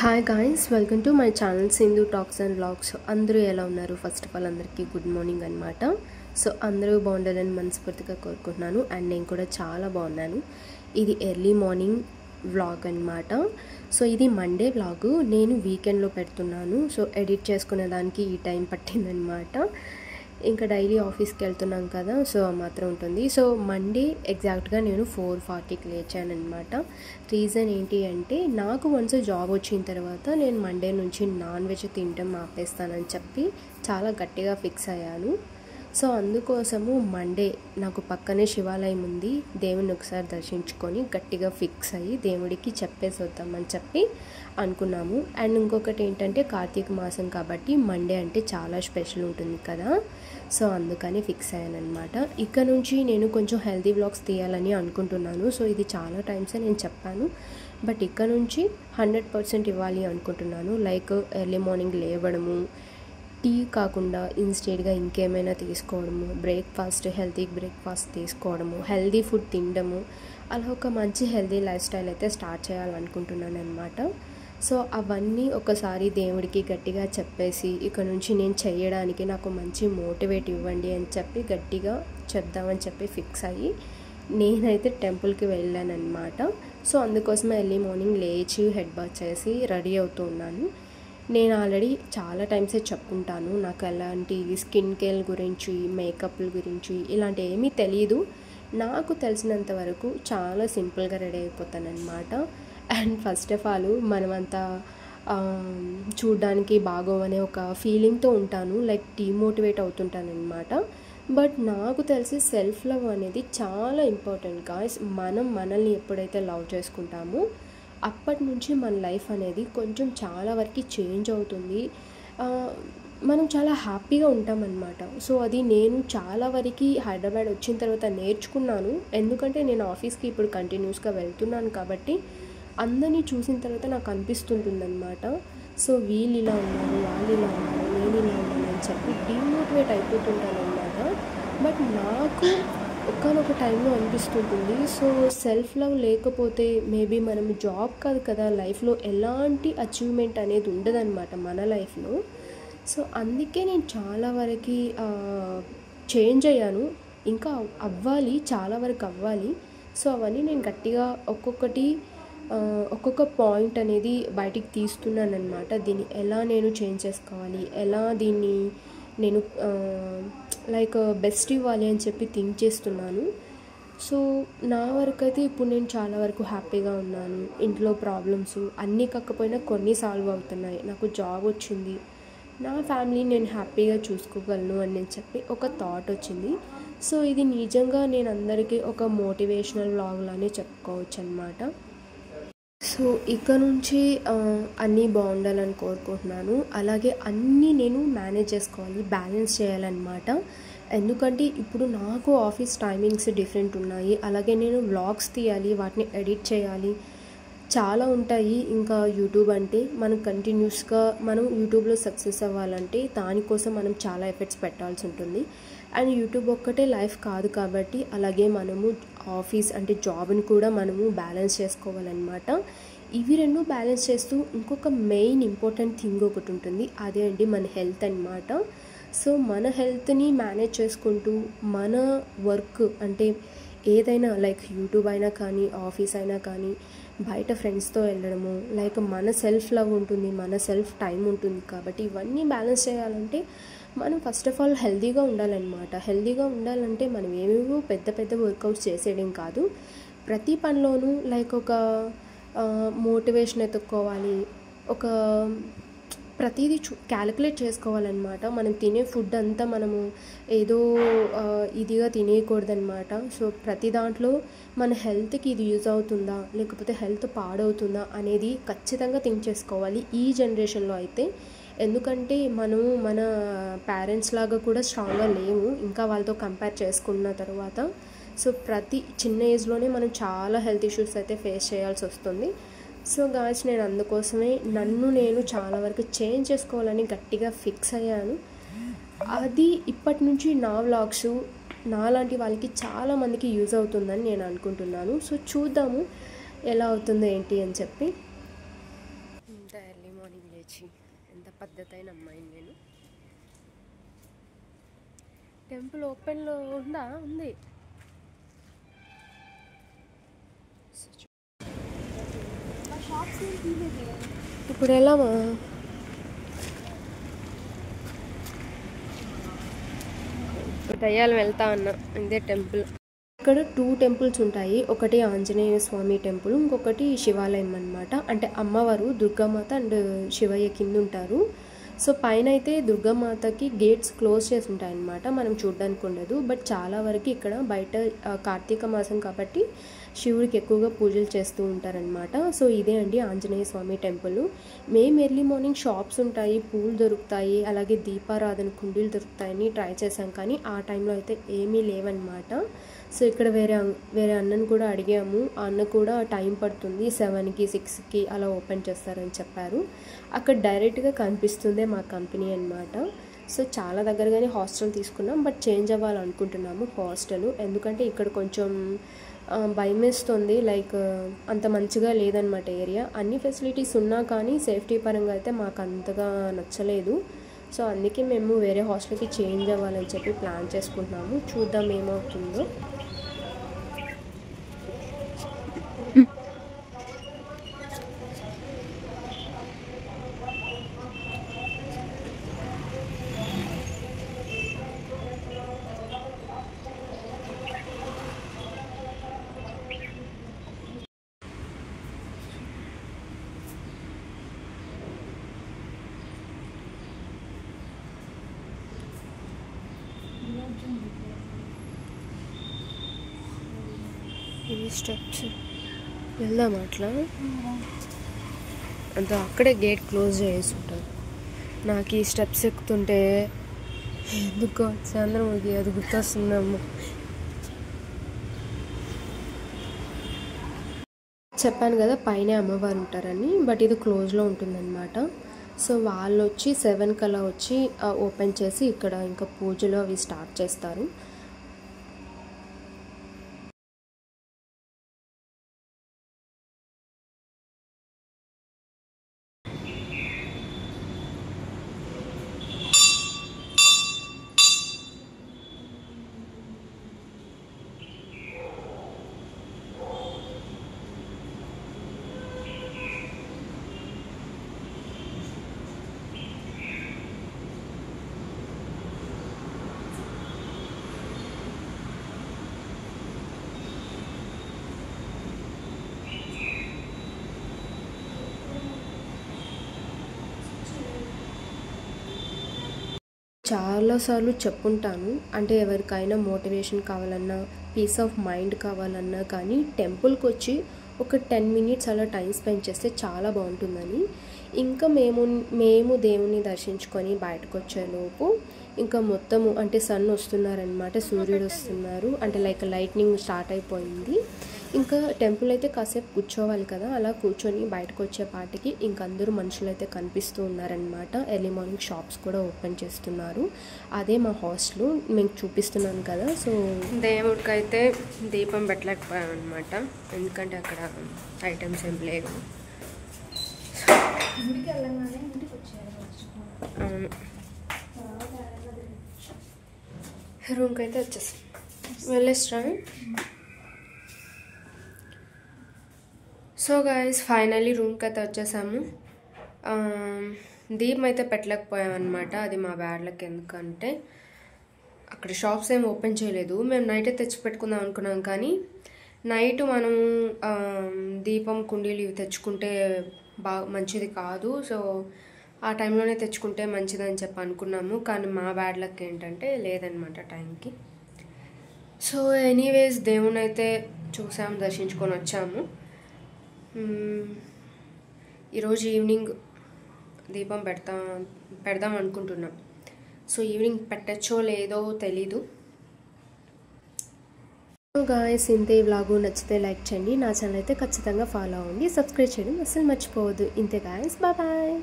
Hi guys, welcome to my channel Sindhu talks and vlogs. అందరూ ఎలా ఉన్నారు? ఫస్ట్ ఆఫ్ ఆల్ అందరికీ గుడ్ మార్నింగ్ అనమాట. సో అందరూ బాగుండాలని మనస్ఫూర్తిగా కోరుకుంటున్నాను. అండ్ నేను కూడా చాలా బాగున్నాను. ఇది ఎర్లీ మార్నింగ్ వ్లాగ్ అనమాట. సో ఇది మండే వ్లాగు. నేను వీకెండ్లో పెడుతున్నాను. సో ఎడిట్ చేసుకునే దానికి ఈ టైం పట్టిందనమాట. ఇంకా డైలీ ఆఫీస్కి వెళ్తున్నాం కదా, సో మాత్రం ఉంటుంది. సో మండే ఎగ్జాక్ట్గా నేను 4:40కి లేచాను అనమాట. రీజన్ ఏంటి అంటే, నాకు వన్స్ జాబ్ వచ్చిన తర్వాత నేను మండే నుంచి నాన్ వెజ్ తినడం ఆపేస్తానని చెప్పి చాలా గట్టిగా ఫిక్స్ అయ్యాను. సో అందుకోసము మండే నాకు పక్కనే శివాలయం ఉంది, దేవుని ఒకసారి దర్శించుకొని గట్టిగా ఫిక్స్ అయ్యి దేవుడికి చెప్పేసి వద్దామని చెప్పి అనుకున్నాము. అండ్ ఇంకొకటి ఏంటంటే, కార్తీక మాసం కాబట్టి మండే అంటే చాలా స్పెషల్ ఉంటుంది కదా, సో అందుకని ఫిక్స్ అయ్యాను అనమాట. ఇక్కడ నుంచి నేను కొంచెం హెల్తీ వ్లాగ్స్ తీయాలని అనుకుంటున్నాను. సో ఇది చాలా టైమ్సే నేను చెప్పాను, బట్ ఇక్కడ నుంచి 100% ఇవ్వాలి అనుకుంటున్నాను. లైక్ ఎర్లీ మార్నింగ్ లేవడము, టీ కాకుండా ఇన్స్టెడ్గా ఇంకేమైనా తీసుకోవడము, బ్రేక్ఫాస్ట్ హెల్తీ బ్రేక్ఫాస్ట్ తీసుకోవడము, హెల్తీ ఫుడ్ తినడము, అలా ఒక మంచి హెల్తీ లైఫ్ స్టైల్ అయితే స్టార్ట్ చేయాలనుకుంటున్నాను అనమాట. సో అవన్నీ ఒకసారి దేవుడికి గట్టిగా చెప్పేసి ఇక నుంచి నేను చేయడానికి నాకు మంచి మోటివేట్ ఇవ్వండి అని చెప్పి గట్టిగా చెప్దామని చెప్పి ఫిక్స్ అయ్యి నేనైతే టెంపుల్కి వెళ్ళాను అనమాట. సో అందుకోసమే ఎర్లీ మార్నింగ్ లేచి హెడ్ బాత్ చేసి రెడీ అవుతూ ఉన్నాను. నేను ఆల్రెడీ చాలా టైమ్సే చెప్పుకుంటాను, నాకు ఎలాంటి స్కిన్ కేర్ గురించి, మేకప్ల గురించి ఇలాంటి ఏమీ తెలియదు. నాకు తెలిసినంత వరకు చాలా సింపుల్గా రెడీ అయిపోతాను అనమాట. అండ్ ఫస్ట్ ఆఫ్ ఆల్ మనమంతా చూడ్డానికి బాగోవనే ఒక ఫీలింగ్తో ఉంటాను, లైక్ డీమోటివేట్ అవుతుంటాను అనమాట. బట్ నాకు తెలిసి సెల్ఫ్ లవ్ అనేది చాలా ఇంపార్టెంట్ గాయ్స్. మనం మనల్ని ఎప్పుడైతే లవ్ చేసుకుంటామో అప్పటి నుంచి మన లైఫ్ అనేది కొంచెం చాలా వరకు చేంజ్ అవుతుంది. మనం చాలా హ్యాపీగా ఉంటామన్నమాట. సో అది నేను చాలా వరకు హైదరాబాద్ వచ్చిన తర్వాత నేర్చుకున్నాను. ఎందుకంటే నేను ఆఫీస్కి ఇప్పుడు కంటిన్యూస్గా వెళ్తున్నాను కాబట్టి అందరినీ చూసిన తర్వాత నాకు అనిపిస్తుంటుందన్నమాట. సో వీళ్ళు ఇలా ఉన్నారు, వాళ్ళు ఇలా ఉన్నారు, నేను ఇలా ఉన్నాను అని చెప్పి డీమోటివేట్ అయిపోతుంటాను అన్నమాట. బట్ నాకు ఒక్కనొక టైంలో అనిపిస్తుంటుంది, సో సెల్ఫ్ లవ్ లేకపోతే మేబీ మనం జాబ్ కాదు కదా, లైఫ్లో ఎలాంటి అచీవ్మెంట్ అనేది ఉండదన్నమాట మన లైఫ్లో. సో అందుకే నేను చాలా వరకు చేంజ్ అయ్యాను, ఇంకా అవ్వాలి, చాలా వరకు అవ్వాలి. సో అవన్నీ నేను గట్టిగా ఒక్కొక్క పాయింట్ అనేది బయటికి తీస్తున్నాను అనమాట. దీన్ని ఎలా నేను చేంజ్ చేసుకోవాలి, ఎలా దీన్ని నేను లైక్ బెస్ట్ ఇవ్వాలి అని చెప్పి థింక్ చేస్తున్నాను. సో నా వరకు అయితే ఇప్పుడు నేను చాలా వరకు హ్యాపీగా ఉన్నాను. ఇంట్లో ప్రాబ్లమ్స్ అన్నీ కాకపోయినా కొన్ని సాల్వ్ అవుతున్నాయి, నాకు జాబ్ వచ్చింది, నా ఫ్యామిలీని నేను హ్యాపీగా చూసుకోగలను అని నేను చెప్పి ఒక థాట్ వచ్చింది. సో ఇది నిజంగా నేను అందరికీ ఒక మోటివేషనల్ వ్లాగ్లానే చెప్పుకోవచ్చు అనమాట. సో ఇక్కడ నుంచి అన్నీ బాగుండాలని కోరుకుంటున్నాను. అలాగే అన్నీ నేను మేనేజ్ చేసుకోవాలి, బ్యాలెన్స్ చేయాలన్నమాట. ఎందుకంటే ఇప్పుడు నాకు ఆఫీస్ టైమింగ్స్ డిఫరెంట్ ఉన్నాయి, అలాగే నేను వ్లాగ్స్ తీయాలి, వాటిని ఎడిట్ చేయాలి, చాలా ఉంటాయి. ఇంకా యూట్యూబ్ అంటే మనం కంటిన్యూస్గా మనం యూట్యూబ్లో సక్సెస్ అవ్వాలంటే దానికోసం మనం చాలా ఎఫర్ట్స్ పెట్టాల్సి ఉంటుంది. అండ్ యూట్యూబ్ ఒక్కటే లైఫ్ కాదు కాబట్టి అలాగే మనము ఆఫీస్ అంటే జాబ్ని కూడా మనము బ్యాలెన్స్ చేసుకోవాలన్నమాట. ఇవి రెండు బ్యాలెన్స్ చేస్తూ ఇంకొక మెయిన్ ఇంపార్టెంట్ థింగ్ ఒకటి ఉంటుంది, అదే అండి మన హెల్త్ అన్నమాట. సో మన హెల్త్ని మేనేజ్ చేసుకుంటూ మన వర్క్ అంటే ఏదైనా లైక్ యూట్యూబ్ అయినా కానీ, ఆఫీస్ అయినా కానీ, బయట ఫ్రెండ్స్తో వెళ్ళడము, లైక్ మన సెల్ఫ్ లవ్ ఉంటుంది, మన సెల్ఫ్ టైం ఉంటుంది. కాబట్టి ఇవన్నీ బ్యాలెన్స్ చేయాలంటే మనం ఫస్ట్ ఆఫ్ ఆల్ హెల్తీగా ఉండాలన్నమాట. హెల్తీగా ఉండాలంటే మనం ఏమేమో పెద్ద పెద్ద వర్కౌట్స్ చేసేయడం కాదు, ప్రతి పనిలోనూ లైక్ ఒక మోటివేషన్ ఎత్తుక్కోవాలి, ఒక ప్రతిదీ క్యాలిక్యులేట్ చేసుకోవాలన్నమాట. మనం తినే ఫుడ్ అంతా మనము ఏదో ఇదిగా తినేయకూడదన్నమాట. సో ప్రతి దాంట్లో మన హెల్త్కి ఇది యూజ్ అవుతుందా లేకపోతే హెల్త్ పాడవుతుందా అనేది ఖచ్చితంగా థింక్ చేసుకోవాలి ఈ జనరేషన్లో అయితే. ఎందుకంటే మనము మన పేరెంట్స్ లాగా కూడా స్ట్రాంగ్గా లేము ఇంకా వాళ్ళతో కంపేర్ చేసుకున్న తర్వాత. సో ప్రతి చిన్న ఏజ్లోనే మనం చాలా హెల్త్ ఇష్యూస్ అయితే ఫేస్ చేయాల్సి వస్తుంది. సో గాయ్స్ నేను అందుకోసమే నన్ను నేను చాలా వరకు చేంజ్ చేసుకోవాలని గట్టిగా ఫిక్స్ అయ్యాను. అది ఇప్పటి నుంచి నా వ్లాగ్స్ నాలాంటి వాళ్ళకి చాలామందికి యూజ్ అవుతుందని నేను అనుకుంటున్నాను. సో చూద్దాము ఎలా అవుతుందో ఏంటి అని చెప్పి. పద్ధతి అయిన అమ్మాయిని నేను. టెంపుల్ ఓపెన్లో ఉంది. ఇప్పుడు ఎలామా? దయ్యాలు వెళ్తా అన్నా. ఇదే టెంపుల్. ఇక్కడ 2 టెంపుల్స్ ఉంటాయి. ఒకటి ఆంజనేయ స్వామి టెంపుల్, ఇంకొకటి శివాలయం అన్నమాట. అంటే అమ్మవారు దుర్గామాత అండ్ శివయ్య కింద ఉంటారు. సో పైన అయితే దుర్గామాతకి గేట్స్ క్లోజ్ చేసి ఉంటాయి అన్నమాట, మనం చూడడానికి ఉండదు. బట్ చాలా వరకు ఇక్కడ బయట కార్తీక మాసం కాబట్టి శివుడికి ఎక్కువగా పూజలు చేస్తూ ఉంటారనమాట. సో ఇదే అండి ఆంజనేయ స్వామి టెంపుల్. మేము ఎర్లీ మార్నింగ్ షాప్స్ ఉంటాయి, పూలు దొరుకుతాయి, అలాగే దీపారాధన కుండీలు దొరుకుతాయని ట్రై చేసాం, కానీ ఆ టైంలో అయితే ఏమీ లేవన్నమాట. సో ఇక్కడ వేరే అన్నను కూడా అడిగాము. ఆ అన్న కూడా టైం పడుతుంది, 7కి 6కి అలా ఓపెన్ చేస్తారని చెప్పారు. అక్కడ డైరెక్ట్గా కనిపిస్తుందే మా కంపెనీ అన్నమాట. సో చాలా దగ్గరగానే హాస్టల్ తీసుకున్నాం, బట్ చేంజ్ అవ్వాలనుకుంటున్నాము హాస్టల్. ఎందుకంటే ఇక్కడ కొంచెం భయం వేస్తుంది, లైక్ అంత మంచిగా లేదనమాట ఏరియా. అన్ని ఫెసిలిటీస్ ఉన్నా కానీ సేఫ్టీ పరంగా అయితే మాకు అంతగా నచ్చలేదు. సో అందుకే మేము వేరే హాస్టల్కి చేంజ్ అవ్వాలని చెప్పి ప్లాన్ చేసుకుంటున్నాము. చూద్దాం ఏమవుతుందో. ఈ స్టెప్స్ వెళ్దాం అట్లా. అంత అక్కడే గేట్ క్లోజ్ చేసి ఉంటారు. నాకు ఈ స్టెప్స్ ఎక్కుతుంటే ఎందుకో చంద్రముఖి అది గుర్తొస్తుందమ్మ. చెప్పాను కదా పైన అమ్మవారు ఉంటారని, బట్ ఇది క్లోజ్లో ఉంటుందన్నమాట. సో వాళ్ళు వచ్చి 7 కల్లా వచ్చి ఓపెన్ చేసి ఇక్కడ ఇంకా పూజలు అవి స్టార్ట్ చేస్తారు. చాలాసార్లు చెప్పుంటాను, అంటే ఎవరికైనా మోటివేషన్ కావాలన్నా, పీస్ ఆఫ్ మైండ్ కావాలన్నా కానీ టెంపుల్కి వచ్చి ఒక 10 మినిట్స్ అలా టైం స్పెండ్ చేస్తే చాలా బాగుంటుందని. ఇంకా మేము దేవుని దర్శించుకొని బయటకు వచ్చేలోపు ఇంకా మొత్తము అంటే సన్ వస్తున్నారనమాట, సూర్యుడు వస్తున్నారు, అంటే లైక్ లైట్నింగ్ స్టార్ట్ అయిపోయింది. ఇంకా టెంపుల్ అయితే కాసేపు కూర్చోవాలి కదా, అలా కూర్చొని బయటకు వచ్చేపాటికి ఇంక అందరూ మనుషులు అయితే కనిపిస్తూ ఉన్నారనమాట. ఎర్లీ మార్నింగ్ షాప్స్ కూడా ఓపెన్ చేస్తున్నారు. అదే మా హాస్టల్ మీకు చూపిస్తున్నాను కదా. సో దేవుడికైతే దీపం పెట్టలేకపోయాం అనమాట, ఎందుకంటే అక్కడ ఐటమ్స్ ఏం లేవు. అవును, రూమ్కి అయితే వచ్చేసాం. వెళ్ళేస్తా. సో గైస్ ఫైనల్లీ రూమ్కి అయితే వచ్చేసాము. దీపం అయితే పెట్టలేకపోయామన్నమాట, అది మా బ్యాడ్ లక్. ఎందుకంటే అక్కడ షాప్స్ ఏమి ఓపెన్ చేయలేదు. మేము నైటే తెచ్చి పెట్టుకుందాం అనుకున్నాం, కానీ నైట్ మనం దీపం కుండీలు ఇవి తెచ్చుకుంటే బాగా మంచిది కాదు. సో ఆ టైంలోనే తెచ్చుకుంటే మంచిదని చెప్పి అనుకున్నాము, కానీ మా బ్యాడ్ లక్ ఏంటంటే లేదనమాట టైంకి. సో ఎనీవేస్ దేవుని అయితే చూసాము, దర్శించుకొని వచ్చాము. ఈరోజు ఈవినింగ్ దీపం పెడదాం అనుకుంటున్నాం. సో ఈవినింగ్ పెట్టచ్చో లేదో తెలీదు. గాయస్ ఇంతే వ్లాగు నచ్చితే లైక్ చేయండి, నా ఛానల్ అయితే ఖచ్చితంగా ఫాలో అవ్వండి, సబ్స్క్రైబ్ చేయడం అస్సలు మర్చిపోవద్దు. ఇంతే గాయస్, బాయ్.